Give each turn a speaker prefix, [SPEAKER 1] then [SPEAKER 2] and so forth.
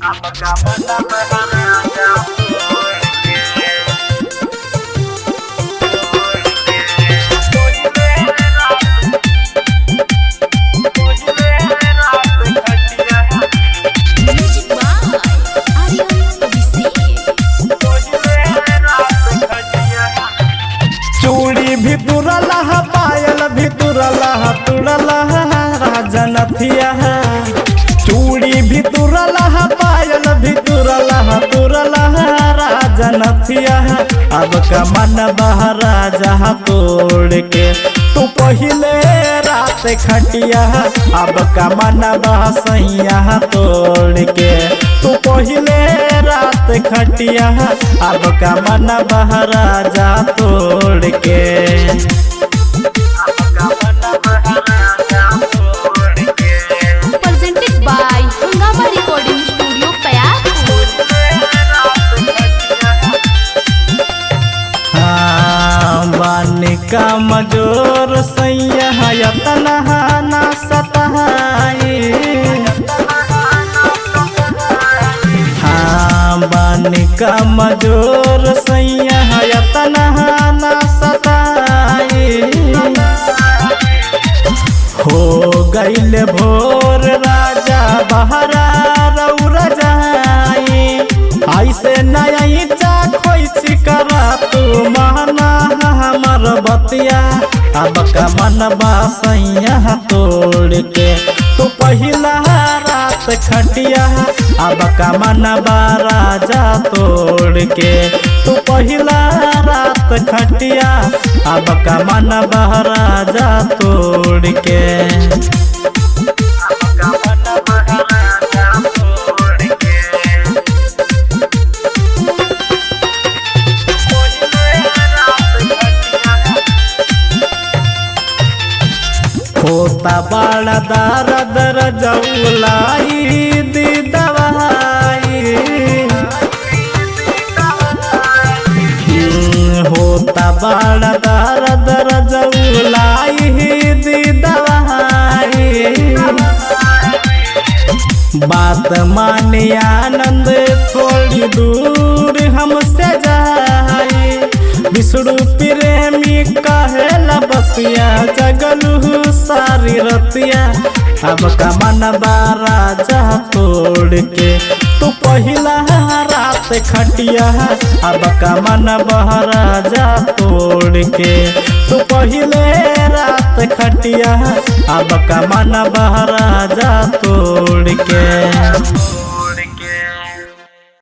[SPEAKER 1] आपका मन बहलाया चूड़ी भी तुरला पायल भी तुरला तुड़ला राजनथिया चूड़ी भी तुरला पायल भी तुरला तुरला राजनथिया अब का मन बहराजा तोड़ के तू पहले रात खटिया अब का मन बहसैया तोड़ के तू पहले रात खटिया अब का मन बहराजा तोड़ के
[SPEAKER 2] presented by Hungama Recording Studio, Payapur.
[SPEAKER 1] बानिका मजोर सैया यतना ना सताई बानिका मजोर सैया यतना ना सताई हो गईल भोर राजा बहरा रौर जाई ऐसे नई खोई करा तू माना हमर बतिया अब का मन बासैया तोड़ के तू पहला रात खटिया अब का मन राजा तोड़ के तू पहला रात खटिया अब का मन राजा तोड़ के होता बड़ा दर जौलाई दी दवाई होता बड़ा दर जौलाई दी दवाई बात माने आनंद थोड़ी दूर हमसे जाई विष्णु प्रेमी कहेला बतिया जगलू सारी रतिया अब का मन राजा तोड़ के तू पहला रात खटिया अब का मन राजा तोड़ के तू पहले रात खटिया अब का मन राजा तोड़ के।